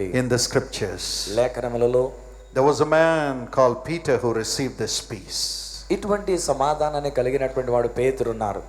చూడండి. In the scriptures, లేఖనములలో there was a man called Peter who received this peace. ఇటువంటి సమాధానాన్ని కలిగినటువంటి వాడు పేతురు ఉన్నారు.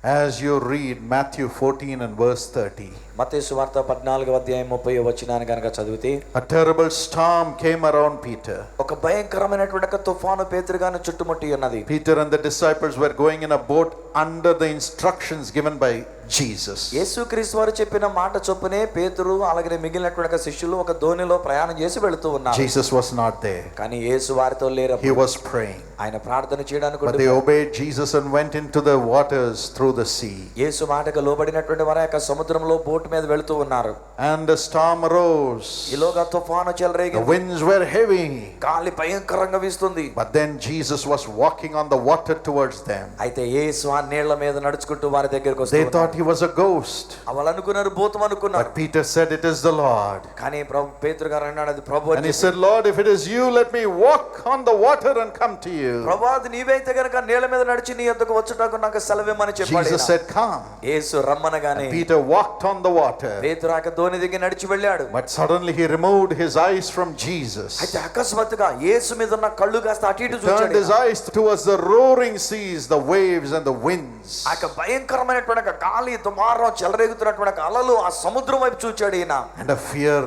As you read Matthew 14 and verse 30, మత్తయి సువార్త 14వ అధ్యాయం 30వ వచనాన్ని గనుక చదివితే, a terrible storm came around Peter. ఒక భయంకరమైనటువంటి ఒక తుఫాను పేతురుగాను చుట్టుముట్టి ఉన్నది. Peter and the disciples were going in a boat under the instructions given by Jesus. యేసుక్రీస్తు వారు చెప్పిన మాట చొప్పునే పేతురు అలాగే మిగిలినటువంటి శిష్యులు ఒక దోణిలో ప్రయాణం చేసి వెళుతూ ఉన్నారు. Jesus was not there. కానీ యేసు వారితో లేరు. He was praying. ఆయన ప్రార్థన చేయడానికి But they obeyed Jesus and went into the waters through the sea. యేసు మాటకు లోబడినటువంటి వారు యొక్క సముద్రంలో బోట్ మీద వెళుతూ ఉన్నారు. And the storm arose. ఈలోగా తుఫాను చెలరేగింది. The winds were heavy. గాలి భయంకరంగా వీస్తుంది. But then Jesus was walking on the water towards them. అయితే యేసు ఆ నీళ్ల మీద నడుచుకుంటూ వారి దగ్గరికి They వస్తున్నారు. thought he was a ghost. వాళ్ళు అనుకున్నారు భూతం అనుకున్నారు. But Peter said, "It is the Lord." కానీ పేతురు గారు అన్నాడు, అది ప్రభువు And అని he said, "Lord, if it is you, let me walk on the water and come to you." ప్రభువా, అది నీవైతే గనుక నీళ్ల మీద నడిచి నీ యొద్దకు వచ్చుటకు నాకు సెలవిమ్మని చెప్పాడు. Jesus said, "Come." Yesu రమ్మనగానే And Peter walked on the water. పేతురు ఆ దోణి దిగి నడిచి వెళ్ళాడు. But suddenly he removed his eyes from Jesus. అయితే అకస్మాత్తుగా యేసు మీద ఉన్న కళ్ళు కాస్త అటు ఇటు Turned his చూచాడు. eyes towards the roaring seas, the waves and the winds. ఆ భయంకరమైనటువంటి గాలి దుమారం చెలరేగుతున్నటువంటి అలలు ఆ సముద్రం వైపు చూచాడు ఈయన. And a fear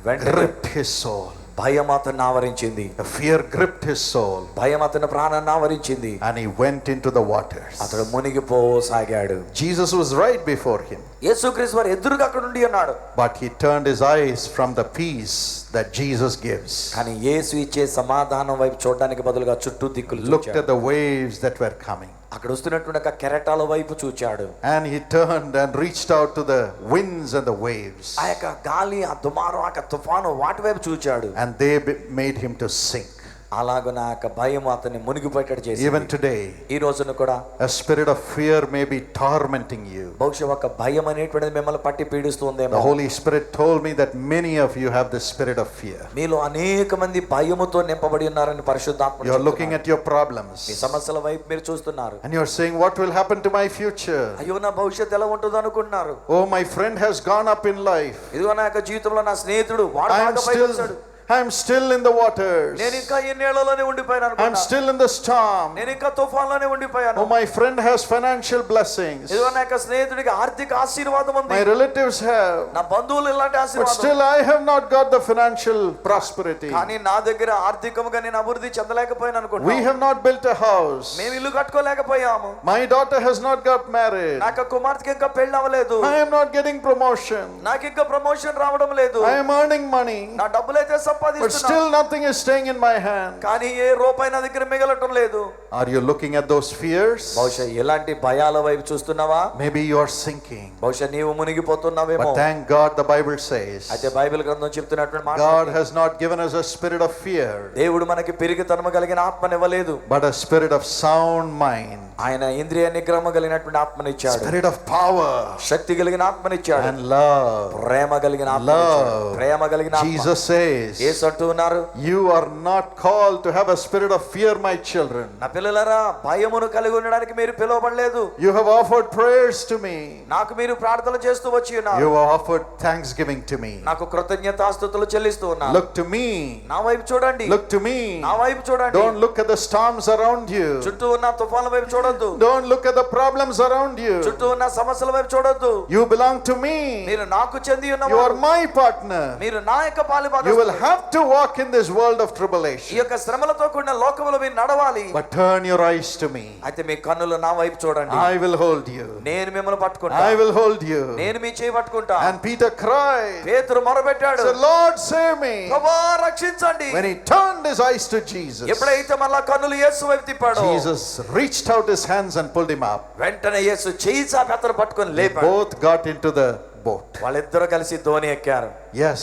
వెంటనే gripped his soul. భయం అతన్ని ఆవరించింది. A fear gripped his soul. భయం అతని ప్రాణాన్ని ఆవరించింది. And he went into the waters. అతడు మునిగిపోసాగాడు. Jesus was right before him. యేసుక్రీస్తు వారు ఎదురుగా అక్కడ ఉండి ఉన్నాడు. But he turned his eyes from the peace that Jesus gives. కానీ యేసు ఇచ్చే సమాధానం వైపు చూడడానికి బదులుగా చుట్టూ దిక్కులు Looked చూచాడు. at the waves that were coming. అక్కడ వస్తున్నటువంటి ఒక కెరటాల వైపు చూచాడు. And he turned and reached out to the winds and the waves. ఆ యొక్క గాలి, ఆ దుమారం, ఆ తుఫాను వాటి వైపు చూచాడు. And they made him to sink. అలాగున ఆ భయం అతన్ని మునిగిపోయేటట్టు చేసింది. Even today, ఈ రోజున కూడా a spirit of fear may be tormenting you. బహుశా ఒక భయం అనేటువంటిది మిమ్మల్ని పట్టి పీడిస్తుందేమో. The Holy Spirit told me that many of you have the spirit of fear. మీలో అనేక మంది భయముతో నింపబడి ఉన్నారని పరిశుద్ధాత్మ You are looking at your problems. మీ సమస్యల వైపు మీరు చూస్తున్నారు. And you are saying, what will happen to my future? అయ్యో, నా భవిష్యత్తు ఎలా ఉంటుందో అనుకుంటున్నారు. Oh, my friend has gone up in life. ఇదిగో నా యొక్క జీవితంలో నా స్నేహితుడు వాడు బాగా పైకి వచ్చాడు. I am still in the waters. నేను ఇంకా ఈ నీళ్ళలోనే ఉండిపోయాను I am అనుకున్నా. still in the storm. నేను ఇంకా తుఫాన్లోనే ఉండిపోయాను. Oh, my friend has financial blessings. ఇదిగో నా యొక్క స్నేహితుడికి ఆర్థిక ఆశీర్వాదం ఉంది. My relatives have. నా బంధువులు ఇలాంటి But ఆశీర్వాదం. still I have not got the financial prosperity. కానీ నా దగ్గర ఆర్థికంగా నేను అభివృద్ధి చెందలేకపోయాను అనుకుంటా. We have not built a house. మేము ఇల్లు కట్టుకోలేకపోయాము. My daughter has not got married. నాకు కుమార్తెకి ఇంకా పెళ్లి అవ్వలేదు. I am not getting promotion. నాకు ఇంకా ప్రమోషన్ రావడం లేదు. I am earning money. నా డబ్బులైతే But సంపాదిస్తున్నా. still nothing is staying in my hand. కానీ ఏ రూపాయి నా దగ్గర మిగలటం లేదు. Are you looking at those fears? బహుశా ఎలాంటి భయాల వైపు చూస్తున్నావా? Maybe you are sinking. బహుశా నీవు మునిగిపోతున్నావేమో. But thank God the Bible says అయితే బైబిల్ గ్రంథం చెప్తున్నటువంటి మాట, God has not given us a spirit of fear, దేవుడు మనకి పిరికితనము కలిగిన ఆత్మనివ్వలేదు, but a spirit of sound mind, ఆయన ఇంద్రియ నిగ్రహము కలిగినటువంటి ఆత్మనిచ్చాడు. spirit of power శక్తి కలిగిన ఆత్మనిచ్చాడు. and love. ప్రేమ కలిగిన ఆత్మనిచ్చాడు. ప్రేమ కలిగిన ఆత్మ. Jesus says, యేసు అంటూ ఉన్నారు, you are not called to have a spirit of fear, my children. నా పిల్లలారా, భయమును కలిగి ఉండడానికి మీరు పిలువబడలేదు. You have offered prayers to me. నాకు మీరు ప్రార్థనలు చేస్తూ వచ్చి ఉన్నారు. You have offered thanksgiving to me. నాకు కృతజ్ఞతాస్తుతులు చెల్లిస్తూ ఉన్నారు. Look to me. నా వైపు చూడండి. Look to me. నా వైపు చూడండి. Don't look at the storms around you. చుట్టూ ఉన్న తుఫాన్ల వైపు చూడొద్దు. Don't look at the problems around you. చుట్టూ ఉన్న సమస్యల వైపు చూడొద్దు. You belong to me. మీరు నాకు చెంది You ఉన్నవారు. are my partner. మీరు నా యొక్క పాలిభాగస్తులు. You will have to walk in this world of ఈ tribulation. యొక్క శ్రమలతో కూడిన లోకములో మీరు నడవాలి. But turn your eyes to me. అయితే మీ కన్నులు నా వైపు చూడండి. I will hold you. నేను మిమ్మల్ని పట్టుకుంటా. I will hold you. నేను మీ చేయి పట్టుకుంటా. And Peter cried, పేతురు మొరపెట్టాడు, said, Lord, save me. ప్రభువా రక్షించండి. When he turned his eyes to Jesus, ఎప్పుడైతే మళ్ళా కన్నులు యేసు వైపు తిప్పాడో, Jesus reached out his hands and pulled him up. వెంటనే యేసు చేయి చాపి అతను పట్టుకొని They లేపాడు. both got into the boat. వాళ్ళిద్దరూ కలిసి ధోని ఎక్కారు. Yes,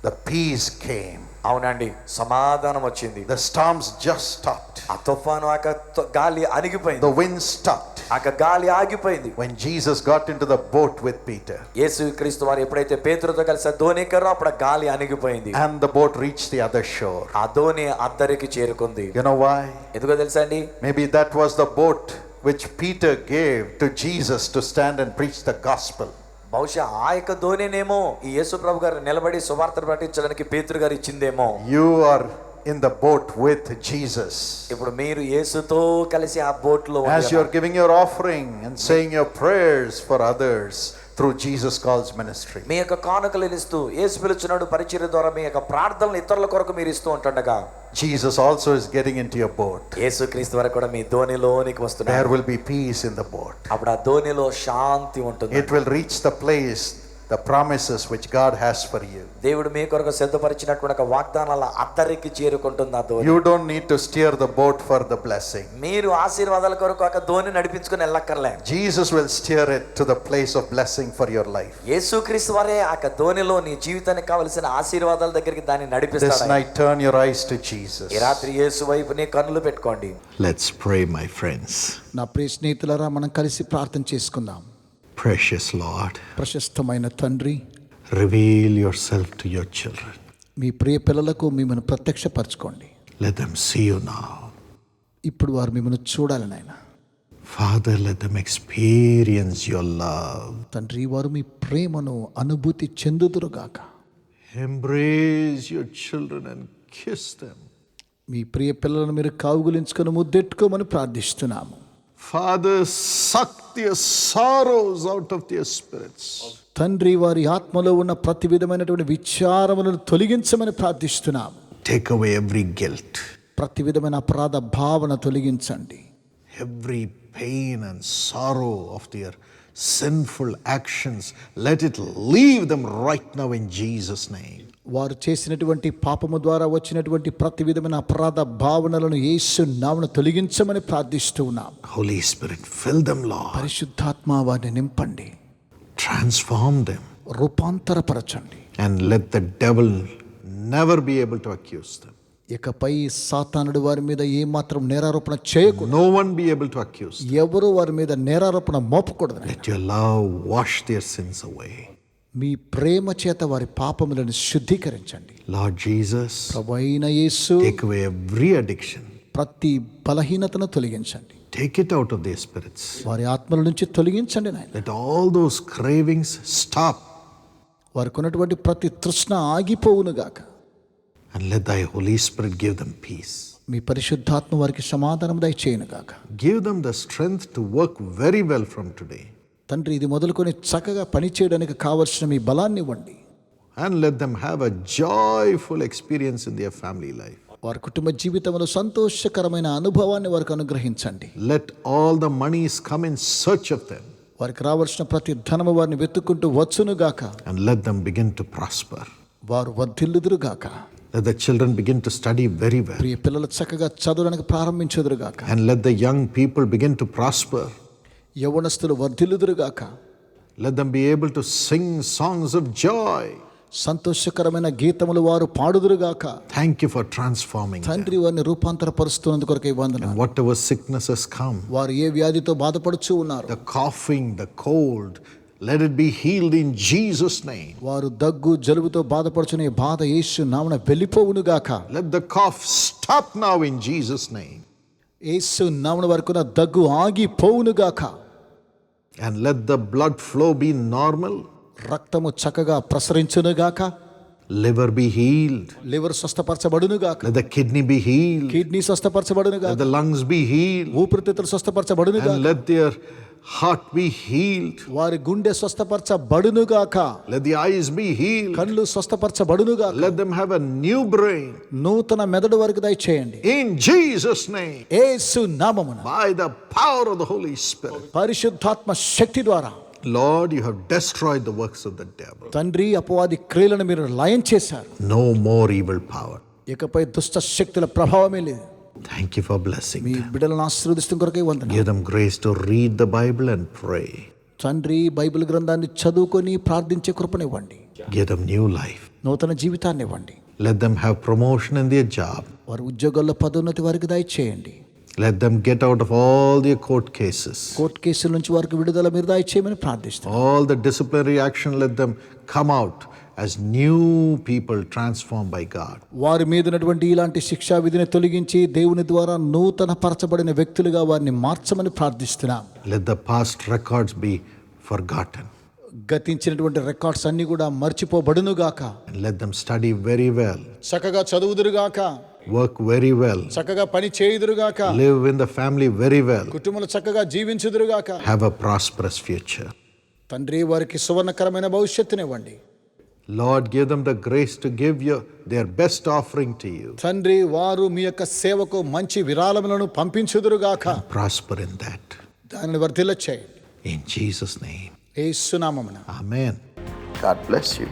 the peace came. అవునండి, సమాధానం వచ్చింది. The storms just stopped. ఆ తుఫాను గాలి అణిగిపోయింది. The wind stopped. ఆ గాలి ఆగిపోయింది. When Jesus got into the boat with Peter, యేసుక్రీస్తు వారు ఎప్పుడైతే పేతురుతో కలిసి ధోని ఎక్కారో అప్పుడు గాలి అణిగిపోయింది. and the boat reached the other shore. ఆ ధోని అద్దరికి చేరుకుంది. You know why? ఎందుకో తెలుసా అండి? Maybe that was the boat which Peter gave to Jesus to stand and preach the gospel. బహుశా ఆ యొక్క ధోనినేమో ఈ యేసు ప్రభు గారు నిలబడి సువార్త ప్రకటించడానికి పేతురు గారు ఇచ్చిందేమో. You are in the boat with Jesus. ఇప్పుడు మీరు యేసుతో కలిసి ఆ బోట్ లో As you are giving your offering and saying your prayers for others through Jesus Calls ministry. మీ యొక్క కానుకలు ఇస్తూ యేసు పిలుచున్నాడు పరిచర్య ద్వారా మీ యొక్క ప్రార్థనలు ఇతరుల కొరకు మీరు ఇస్తూ ఉంటుండగా Jesus also is getting into your boat. యేసు క్రీస్తు వారు కూడా మీ ధోనిలోనికి వస్తున్నారు. There will be peace in the boat. అప్పుడు ఆ ధోనిలో శాంతి ఉంటుంది. It will reach the place, the promises which God has for you. దేవుడు మీ కొరకు సిద్ధపరిచినటువంటి ఒక వాగ్దానాల అద్దరికి చేరుకుంటుంది ఆ Dhoni. You don't need to steer the boat for the blessing. మీరు ఆశీర్వాదాల కొరకు ఒక Dhoni నడిపించుకొని వెళ్ళక్కర్లే. Jesus will steer it to the place of blessing for your life. యేసుక్రీస్తు వారే ఆ ధోనిలో నీ జీవితానికి కావలసిన ఆశీర్వాదాల దగ్గరికి దాన్ని నడిపిస్తాడు. This night turn your eyes to Jesus. ఈ రాత్రి యేసు వైపు నీ కన్నులు పెట్టుకోండి. Let's pray, my friends. నా ప్రియ స్నేహితులారా, మనం కలిసి ప్రార్థన చేసుకుందాం. Precious Lord, ప్రశస్తమైన తండ్రి, reveal yourself to your children. మీ ప్రియ పిల్లలకు మిమ్మల్ని ప్రత్యక్షపరచుకోండి. Let them see you now. ఇప్పుడు వారు మిమ్మల్ని చూడాలి నాయన. Father, let them experience your love. తండ్రి, వారు మీ ప్రేమను అనుభూతి చెందుదురుగాక. Embrace your children and kiss them. మీ ప్రియ పిల్లలను మీరు కౌగిలించుకొని ముద్దెట్టుకోమని ప్రార్థిస్తున్నాము. Father, suck their sorrows out of their spirits. తండ్రి, వారి ఆత్మలో ఉన్న ప్రతి విధమైనటువంటి విచారములను తొలగించమని ప్రార్థిస్తున్నాము. Take away every guilt, ప్రతి విధమైన అపరాధ భావన తొలగించండి. every pain and sorrow of their sinful actions. Let it leave them right now in Jesus' name. వారు చేసినటువంటి పాపము ద్వారా వచ్చినటువంటి ప్రతి విధమైన అపరాధ భావనలను యేసు నామమున తొలగించమని ప్రార్థిస్తూ ఉన్నాం. Holy Spirit, fill them, Lord. పరిశుద్ధాత్మ వారిని నింపండి, Transform them, రూపాంతరపరచండి. and let the devil never be able to accuse them. ఇకపై సాతానుడు వారి మీద ఏమాత్రం నేరారోపణ చేయకూడదు. No one be able to accuse them. ఎవరు వారి మీద నేరారోపణ మోపకూడదు. Let your love wash their sins away. మీ ప్రేమ చేత వారి పాపములను శుద్ధీకరించండి. Lord Jesus, ప్రభు అయిన యేసు, take away every addiction. ప్రతి బలహీనతను తొలగించండి. Take it out of their spirits. వారి ఆత్మల నుంచి తొలగించండి నాయన. Let all those cravings stop, వారికి ఉన్నటువంటి ప్రతి తృష్ణ ఆగిపోవును గాక. and let thy Holy Spirit give them peace. మీ పరిశుద్ధాత్మ వారికి సమాధానం దయచేయును గాక. Give them the strength to work very well from today, తండ్రి, ఇది మొదలుకొని చక్కగా పనిచేయడానికి కావలసిన మీ బలాన్ని ఇవ్వండి. and let them have a joyful experience in their family life. వారి కుటుంబ జీవితంలో సంతోషకరమైన అనుభవాన్ని వారికి అనుగ్రహించండి. Let all the monies come in search of them, వారికి రావాల్సిన ప్రతి ధనము వారిని వెతుక్కుంటూ వచ్చును గాక. and let them begin to prosper. వారు వర్ధిల్లుదురు గాక. Let the children begin to study very well, ప్రియ పిల్లలు చక్కగా చదవడానికి ప్రారంభించుదురు గాక. and let the young people begin to prosper. యవ్వనస్తులు వర్ధిల్లుదురు గాక. Let them be able to sing songs of joy. సంతోషకరమైన గీతములు వారు పాడుదురు గాక. Thank you for transforming them. తండ్రి, వారిని రూపాంతరపరుస్తున్నందుకు కొరకై వందనాలు. Whatever sicknesses come, వారు ఏ వ్యాధితో బాధపడుచూ ఉన్నారు, the coughing, the cold, let it be healed in Jesus' name. వారు దగ్గు జలుబుతో బాధపడుచునే బాధ యేసు నామమున వెళ్ళిపోవును గాక. Let the cough stop now in Jesus' name. యేసు నామమున వారికి ఉన్న దగ్గు ఆగిపోవును గాక. And let the blood flow be normal. రక్తము చక్కగా ప్రసరించును గాక. Liver be healed. లివర్ స్వస్థపరచబడును గాక. Let the kidney be healed. Kidney స్వస్థపరచబడును Let గాక. the lungs be healed. ఊపిరితిత్తులు స్వస్థపరచబడును And గాక. let their heart be healed. వారి గుండె స్వస్థపరచబడును గాక. Let the eyes be healed. కళ్ళు స్వస్థపరచబడును గాక. Let them have a new brain. నూతన మెదడు వారికి దయచేయండి. In Jesus' name. యేసు నామమున By the power of the Holy Spirit. పరిశుద్ధాత్మ శక్తి ద్వారా Lord, you have destroyed the works of the devil. తండ్రి, అపవాది క్రియలను మీరు లయం చేశారు. No more evil power. ఇకపై దుష్ట శక్తుల ప్రభావమే లేదు. Thank you for blessing me them. బిడ్డలను ఆశీర్వదిస్తున్న కొరకై వందనాలు. Give them grace to read the Bible and pray. తండ్రి, బైబిల్ గ్రంథాన్ని చదువుకొని ప్రార్థించే కృపనివ్వండి. Give them new life. నూతన జీవితాన్ని ఇవ్వండి. Let them have promotion in their job. వారి ఉద్యోగాల్లో పదోన్నతి వారికి దయచేయండి. Let them get out of all their court cases. Court కేసుల నుంచి వారికి విడుదల మీరు దయచేయమని ప్రార్థిస్తాం. All the disciplinary action, let them come out as new people transformed by God. వారి మీద ఉన్నటువంటి ఇలాంటి శిక్షా విధిని తొలగించి దేవుని ద్వారా నూతన పరచబడిన వ్యక్తులుగా వారిని మార్చమని ప్రార్థిస్తున్నాం. Let the past records be forgotten. గతించినటువంటి రికార్డ్స్ అన్ని కూడా మర్చిపోబడునుగాక. And let them study very well, చక్కగా చదువుదురుగాక, work very well, చక్కగా పని చేయుదురుగాక, live in the family very well, కుటుంబంలో చక్కగా జీవించుదురుగాక. have a prosperous future. తండ్రి వారికి సువర్ణకరమైన భవిష్యత్తునివ్వండి. Lord, give them the grace to give their best offering to you. తండ్రి వారు మీ యొక్క సేవకు మంచి విరాళములను పంపించుదురుగాక. Prosper in that. దానిని వర్ధిల్ల చేయండి. In Jesus' name. యేసు నామమున. Amen. God bless you.